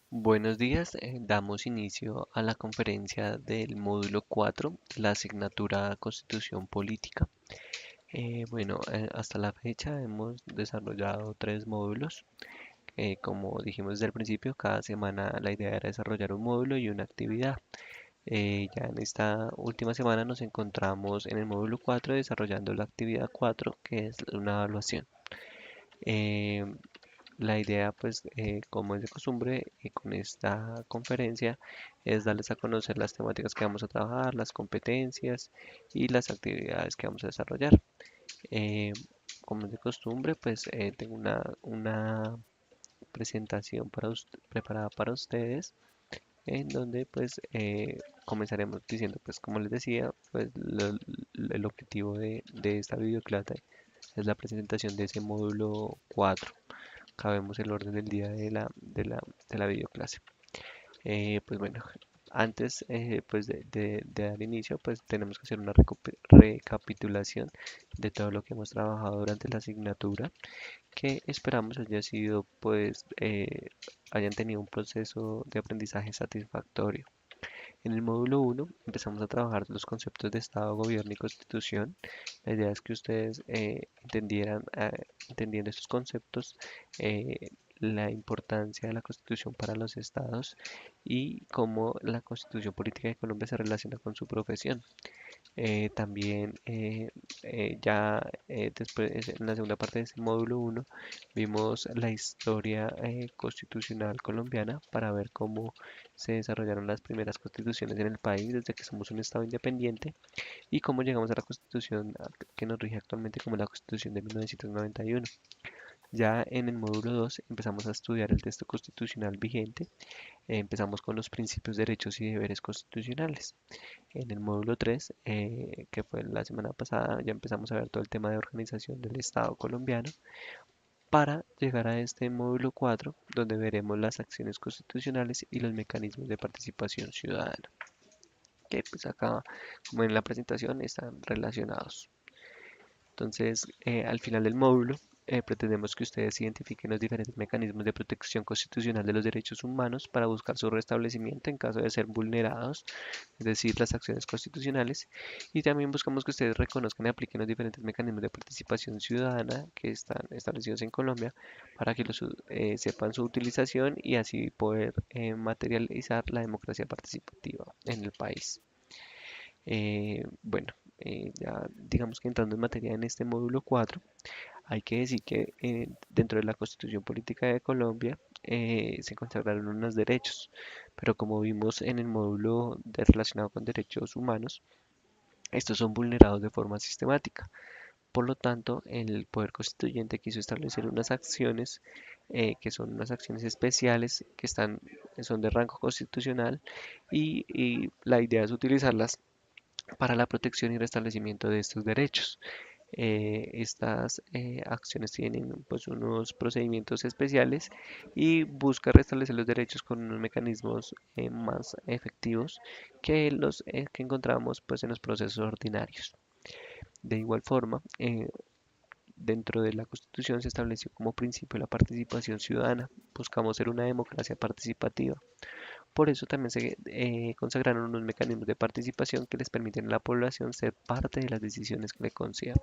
Buenos días, damos inicio a la conferencia del módulo 4 de la asignatura Constitución Política. Hasta la fecha hemos desarrollado tres módulos. Como dijimos desde el principio, cada semana la idea era desarrollar un módulo y una actividad. Ya en esta última semana nos encontramos en el módulo 4 desarrollando la actividad 4, que es una evaluación. Eh, La idea, pues, como es de costumbre, con esta conferencia es darles a conocer las temáticas que vamos a trabajar, las competencias y las actividades que vamos a desarrollar. Eh, Como es de costumbre, pues tengo una presentación preparada para ustedes, en donde pues comenzaremos diciendo, pues como les decía, pues el objetivo de esta videoclase es la presentación de ese módulo 4. Acá vemos el orden del día de la videoclase. Pues bueno, antes pues de dar inicio, pues tenemos que hacer una recapitulación de todo lo que hemos trabajado durante la asignatura, que esperamos haya sido pues hayan tenido un proceso de aprendizaje satisfactorio. En el módulo 1 empezamos a trabajar los conceptos de Estado, Gobierno y Constitución. La idea es que ustedes entendieran, entendiendo estos conceptos, eh, la importancia de la Constitución para los estados y cómo la Constitución Política de Colombia se relaciona con su profesión. También ya después en la segunda parte de este módulo 1 vimos la historia constitucional colombiana para ver cómo se desarrollaron las primeras constituciones en el país desde que somos un estado independiente y cómo llegamos a la constitución que nos rige actualmente como la Constitución de 1991. Ya en el módulo 2 empezamos a estudiar el texto constitucional vigente. Empezamos con los principios, derechos y deberes constitucionales. En el módulo 3, que fue la semana pasada, ya empezamos a ver todo el tema de organización del Estado colombiano para llegar a este módulo 4, donde veremos las acciones constitucionales y los mecanismos de participación ciudadana, que pues acá, como en la presentación, están relacionados. Entonces, al final del módulo, pretendemos que ustedes identifiquen los diferentes mecanismos de protección constitucional de los derechos humanos para buscar su restablecimiento en caso de ser vulnerados, es decir, las acciones constitucionales, y también buscamos que ustedes reconozcan y apliquen los diferentes mecanismos de participación ciudadana que están establecidos en Colombia para que sepan su utilización y así poder materializar la democracia participativa en el país. Bueno, ya digamos que entrando en materia en este módulo 4, hay que decir que dentro de la Constitución Política de Colombia se consagraron unos derechos, pero como vimos en el módulo relacionado con derechos humanos, estos son vulnerados de forma sistemática. Por lo tanto, el Poder Constituyente quiso establecer unas acciones que son unas acciones especiales son de rango constitucional y la idea es utilizarlas para la protección y restablecimiento de estos derechos. Estas acciones tienen pues unos procedimientos especiales y busca restablecer los derechos con unos mecanismos más efectivos que los que encontramos pues en los procesos ordinarios. De igual forma, dentro de la Constitución se estableció como principio la participación ciudadana. Buscamos ser una democracia participativa. Por eso también se consagraron unos mecanismos de participación que les permiten a la población ser parte de las decisiones que le conciernen.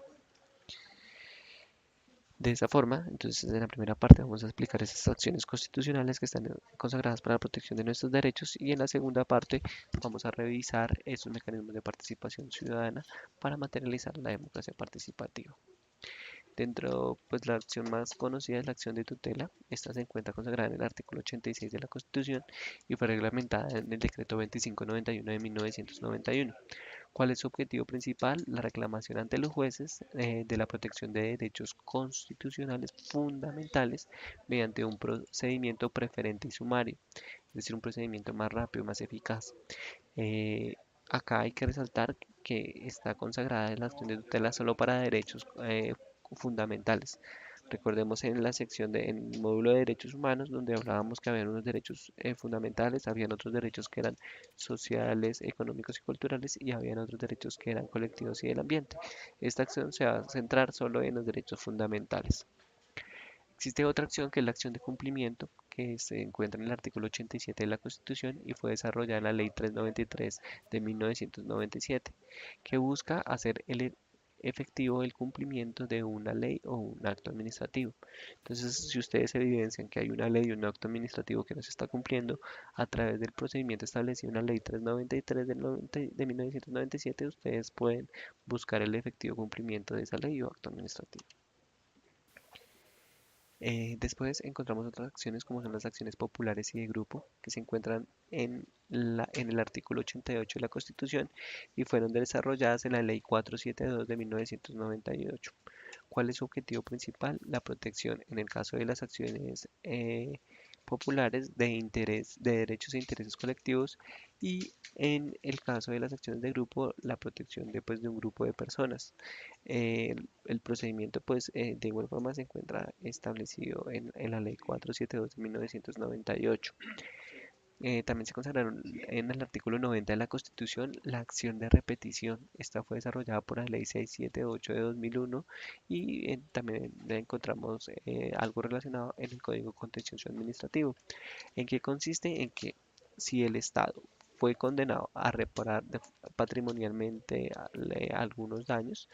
De esa forma, entonces en la primera parte vamos a explicar esas acciones constitucionales que están consagradas para la protección de nuestros derechos y en la segunda parte vamos a revisar esos mecanismos de participación ciudadana para materializar la democracia participativa. Dentro, pues la acción más conocida es la acción de tutela. Esta se encuentra consagrada en el artículo 86 de la Constitución y fue reglamentada en el decreto 2591 de 1991. ¿Cuál es su objetivo principal? La reclamación ante los jueces de la protección de derechos constitucionales fundamentales mediante un procedimiento preferente y sumario, es decir, un procedimiento más rápido, más eficaz. Eh, Acá hay que resaltar que está consagrada en la acción de tutela solo para derechos fundamentales. Recordemos en la sección en el módulo de derechos humanos, donde hablábamos que había unos derechos fundamentales, habían otros derechos que eran sociales, económicos y culturales, y habían otros derechos que eran colectivos y del ambiente. Esta acción se va a centrar solo en los derechos fundamentales. Existe otra acción que es la acción de cumplimiento, que se encuentra en el artículo 87 de la Constitución y fue desarrollada en la Ley 393 de 1997, que busca hacer efectivo el cumplimiento de una ley o un acto administrativo. Entonces, si ustedes evidencian que hay una ley o un acto administrativo que no se está cumpliendo a través del procedimiento establecido en la Ley 393 de 1997, ustedes pueden buscar el efectivo cumplimiento de esa ley o acto administrativo. Después encontramos otras acciones como son las acciones populares y de grupo que se encuentran en el artículo 88 de la Constitución y fueron desarrolladas en la Ley 472 de 1998. ¿Cuál es su objetivo principal? La protección, en el caso de las acciones populares, de interés, de derechos e intereses colectivos, y en el caso de las acciones de grupo, la protección de un grupo de personas. El procedimiento, pues, de igual forma se encuentra establecido en la Ley 472 de 1998. También se consagraron en el artículo 90 de la Constitución la acción de repetición. Esta fue desarrollada por la Ley 678 de 2001 y también la encontramos algo relacionado en el Código Contencioso Administrativo. ¿En qué consiste? En que si el Estado fue condenado a reparar patrimonialmente algunos daños,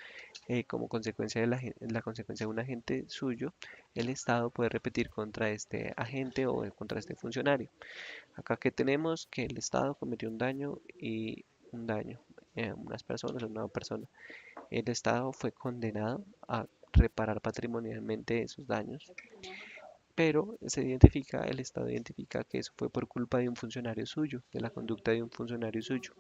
como consecuencia de la consecuencia de un agente suyo, el Estado puede repetir contra este agente o contra este funcionario. Acá que tenemos que el Estado cometió un daño unas personas o una persona. El Estado fue condenado a reparar patrimonialmente esos daños, pero el Estado identifica que eso fue por culpa de un funcionario suyo, de la conducta de un funcionario suyo.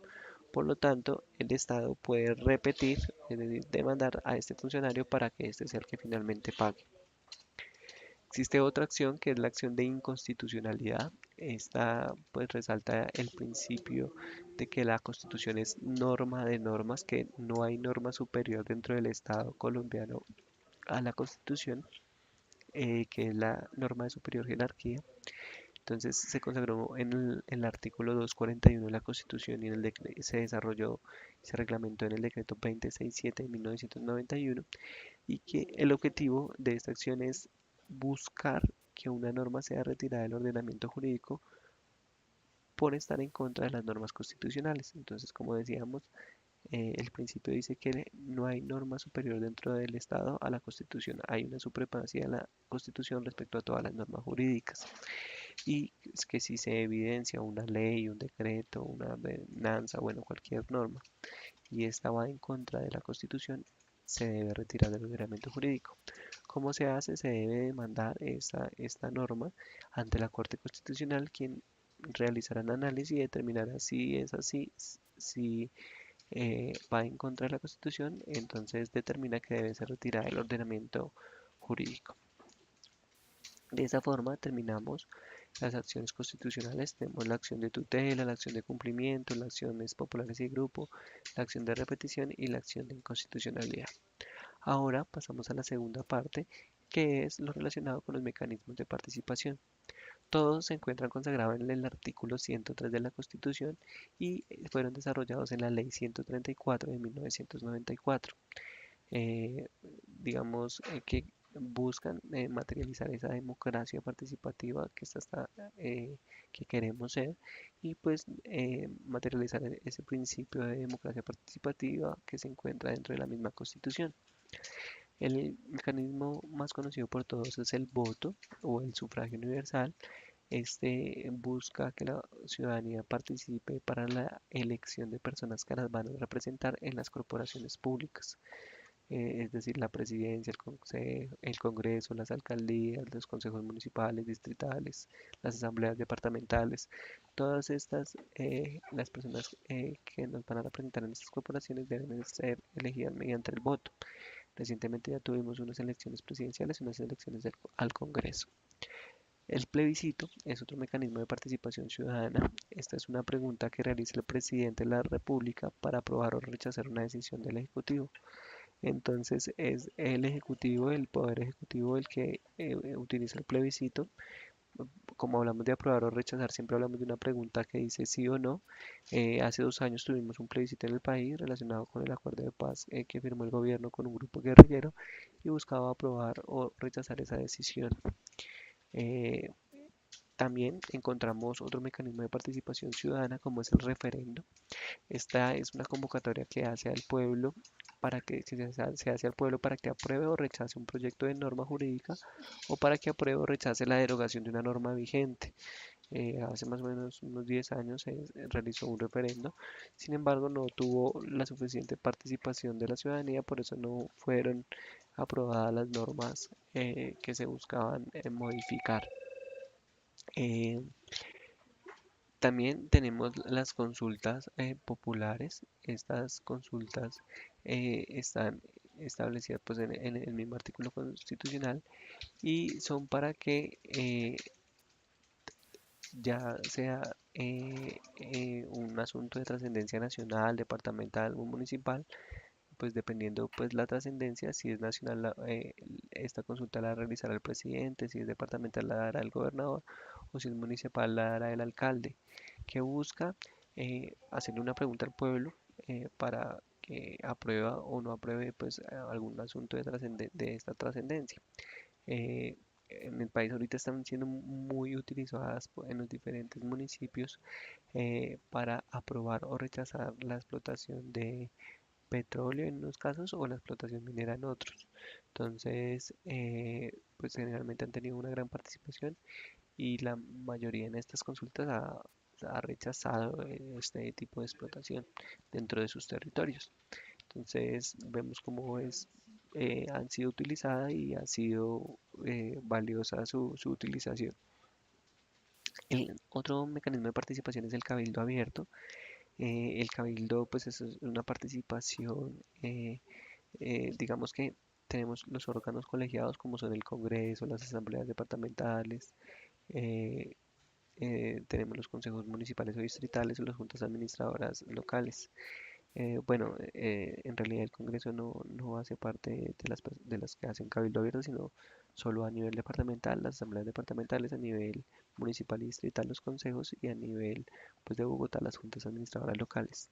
Por lo tanto, el Estado puede repetir, es decir, demandar a este funcionario para que este sea el que finalmente pague. Existe otra acción que es la acción de inconstitucionalidad. Esta pues resalta el principio de que la Constitución es norma de normas, que no hay norma superior dentro del Estado colombiano a la Constitución, que es la norma de superior jerarquía. Entonces se consagró en el artículo 241 de la Constitución y se desarrolló, se reglamentó en el decreto 2067 de 1991 y que el objetivo de esta acción es buscar que una norma sea retirada del ordenamiento jurídico por estar en contra de las normas constitucionales. Entonces, como decíamos, el principio dice que no hay norma superior dentro del Estado a la Constitución. Hay una supremacía de la Constitución respecto a todas las normas jurídicas. Y es que si se evidencia una ley, un decreto, una ordenanza, bueno, cualquier norma, y esta va en contra de la Constitución, se debe retirar del ordenamiento jurídico. ¿Cómo se hace? Se debe demandar esta norma ante la Corte Constitucional, quien realizará un análisis y determinará si es así, si va en contra de la Constitución, entonces determina que debe ser retirada del ordenamiento jurídico. De esa forma terminamos las acciones constitucionales. Tenemos la acción de tutela, la acción de cumplimiento, las acciones populares y de grupo, la acción de repetición y la acción de inconstitucionalidad. Ahora pasamos a la segunda parte, que es lo relacionado con los mecanismos de participación. Todos se encuentran consagrados en el artículo 103 de la Constitución y fueron desarrollados en la Ley 134 de 1994. Digamos que buscan materializar esa democracia participativa que queremos ser y pues materializar ese principio de democracia participativa que se encuentra dentro de la misma Constitución. El mecanismo más conocido por todos es el voto o el sufragio universal. Este busca que la ciudadanía participe para la elección de personas que las van a representar en las corporaciones públicas, es decir, la presidencia, el Congreso, las alcaldías, los consejos municipales, distritales, las asambleas departamentales. Todas estas, las personas que nos van a representar en estas corporaciones deben ser elegidas mediante el voto. Recientemente ya tuvimos unas elecciones presidenciales y unas elecciones al Congreso. El plebiscito es otro mecanismo de participación ciudadana. Esta es una pregunta que realiza el presidente de la República para aprobar o rechazar una decisión del Ejecutivo. Entonces es el Ejecutivo, el Poder Ejecutivo, el que utiliza el plebiscito. Como hablamos de aprobar o rechazar, siempre hablamos de una pregunta que dice sí o no. Hace 2 años tuvimos un plebiscito en el país relacionado con el acuerdo de paz que firmó el gobierno con un grupo guerrillero y buscaba aprobar o rechazar esa decisión. Eh, También encontramos otro mecanismo de participación ciudadana como es el referendo. Esta es una convocatoria que hace al pueblo para que se hace al pueblo para que apruebe o rechace un proyecto de norma jurídica o para que apruebe o rechace la derogación de una norma vigente. Hace más o menos unos 10 años se realizó un referendo, sin embargo no tuvo la suficiente participación de la ciudadanía, por eso no fueron aprobadas las normas que se buscaban modificar. Eh, También tenemos las consultas populares. Estas consultas están establecidas pues, en el mismo artículo constitucional y son para que ya sea un asunto de trascendencia nacional, departamental o municipal, pues dependiendo pues la trascendencia, si es nacional esta consulta la realizará el presidente, si es departamental la dará el gobernador o si es municipal la dará el alcalde, que busca hacerle una pregunta al pueblo para que aprueba o no apruebe pues algún asunto de esta trascendencia. Eh, en el país ahorita están siendo muy utilizadas en los diferentes municipios para aprobar o rechazar la explotación de petróleo en unos casos o la explotación minera en otros. Entonces, pues generalmente han tenido una gran participación y la mayoría en estas consultas ha rechazado este tipo de explotación dentro de sus territorios. Entonces, vemos cómo han sido utilizadas y ha sido valiosa su utilización. El otro mecanismo de participación es el cabildo abierto. El cabildo, pues, es una participación digamos que tenemos los órganos colegiados como son el Congreso, las asambleas departamentales, eh, tenemos los consejos municipales o distritales o las juntas administradoras locales. Bueno, en realidad el Congreso no hace parte de las que hacen cabildo abierto, sino solo a nivel departamental, las asambleas departamentales, a nivel municipal y distrital los consejos y a nivel pues, de Bogotá las juntas administradoras locales.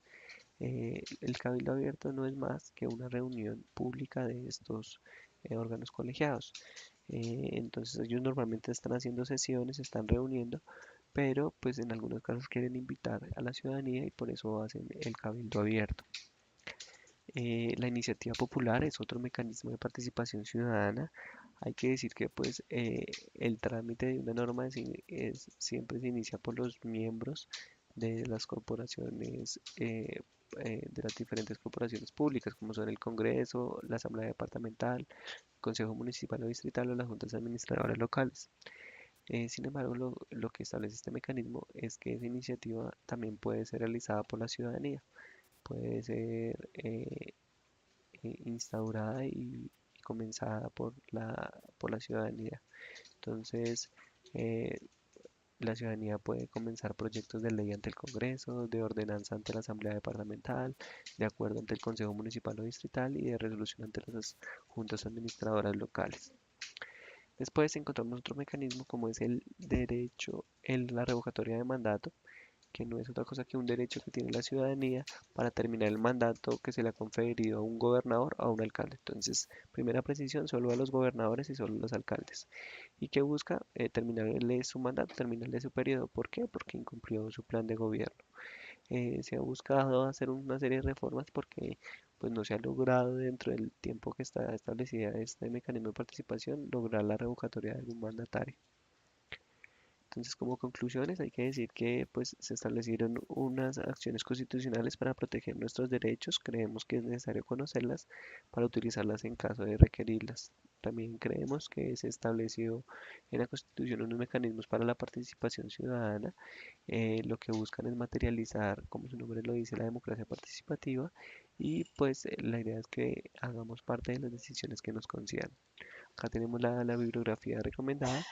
El cabildo abierto no es más que una reunión pública de estos órganos colegiados. Entonces ellos normalmente están haciendo sesiones, se están reuniendo, pero pues en algunos casos quieren invitar a la ciudadanía y por eso hacen el cabildo abierto. La iniciativa popular es otro mecanismo de participación ciudadana. Hay que decir que pues el trámite de una norma siempre se inicia por los miembros de las corporaciones, de las diferentes corporaciones públicas, como son el Congreso, la Asamblea Departamental, el Consejo Municipal o Distrital o las juntas administradoras locales. Sin embargo, lo que establece este mecanismo es que esa iniciativa también puede ser realizada por la ciudadanía, puede ser instaurada y comenzada por la ciudadanía. Entonces, eh, la ciudadanía puede comenzar proyectos de ley ante el Congreso, de ordenanza ante la Asamblea Departamental, de acuerdo ante el Consejo Municipal o Distrital y de resolución ante las juntas administradoras locales. Después encontramos otro mecanismo como es el derecho, la revocatoria de mandato, que no es otra cosa que un derecho que tiene la ciudadanía para terminar el mandato que se le ha conferido a un gobernador o a un alcalde. Entonces, primera precisión, solo a los gobernadores y solo a los alcaldes. ¿Y que busca? Terminarle su mandato, terminarle su periodo. ¿Por qué? Porque incumplió su plan de gobierno. Se ha buscado hacer una serie de reformas porque pues no se ha logrado dentro del tiempo que está establecida este mecanismo de participación lograr la revocatoria de algún mandatario. Entonces, como conclusiones, hay que decir que pues, se establecieron unas acciones constitucionales para proteger nuestros derechos. Creemos que es necesario conocerlas para utilizarlas en caso de requerirlas. También creemos que se estableció en la Constitución unos mecanismos para la participación ciudadana. Lo que buscan es materializar, como su nombre lo dice, la democracia participativa y pues la idea es que hagamos parte de las decisiones que nos conciernen. Acá tenemos la bibliografía recomendada.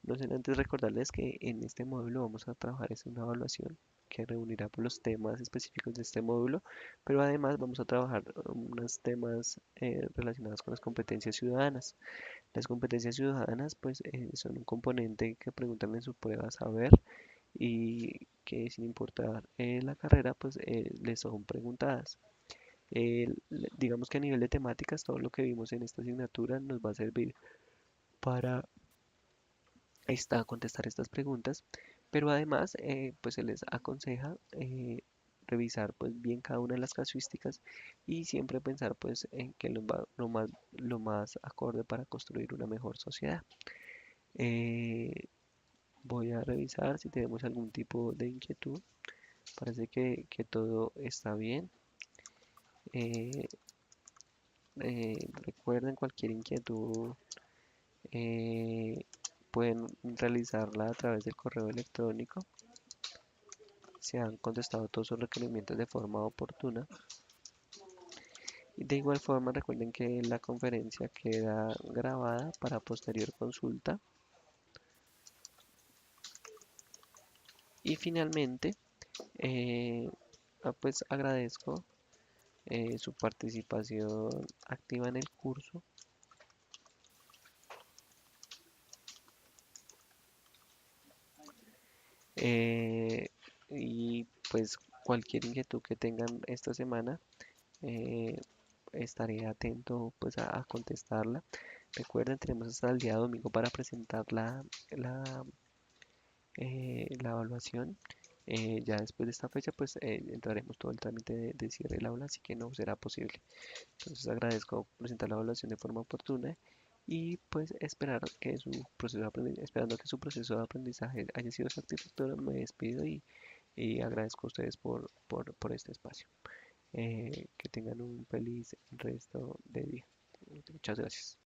No sin antes recordarles que en este módulo vamos a trabajar es una evaluación que reunirá por los temas específicos de este módulo, pero además vamos a trabajar unos temas relacionados con las competencias ciudadanas. Las competencias ciudadanas pues son un componente que preguntan en su prueba saber y que sin importar la carrera pues les son preguntadas. Digamos que a nivel de temáticas todo lo que vimos en esta asignatura nos va a servir para está a contestar estas preguntas, pero además pues se les aconseja revisar pues bien cada una de las casuísticas y siempre pensar pues en que lo más acorde para construir una mejor sociedad. Eh, Voy a revisar si tenemos algún tipo de inquietud. Parece que todo está bien. Eh, Recuerden cualquier inquietud, eh, pueden realizarla a través del correo electrónico. Se han contestado todos sus requerimientos de forma oportuna. Y de igual forma, recuerden que la conferencia queda grabada para posterior consulta. Y finalmente, eh, pues agradezco su participación activa en el curso. Eh, y pues cualquier inquietud que tengan esta semana, eh, estaré atento pues a contestarla. Recuerden, tenemos hasta el día domingo para presentar la, la evaluación. Ya después de esta fecha, pues entraremos todo el trámite de cierre del aula, así que no será posible. Entonces agradezco presentar la evaluación de forma oportuna y pues esperar que su proceso de esperando que su proceso de aprendizaje haya sido satisfactorio. Me despido y agradezco a ustedes por este espacio. Que tengan un feliz resto de día. Muchas gracias.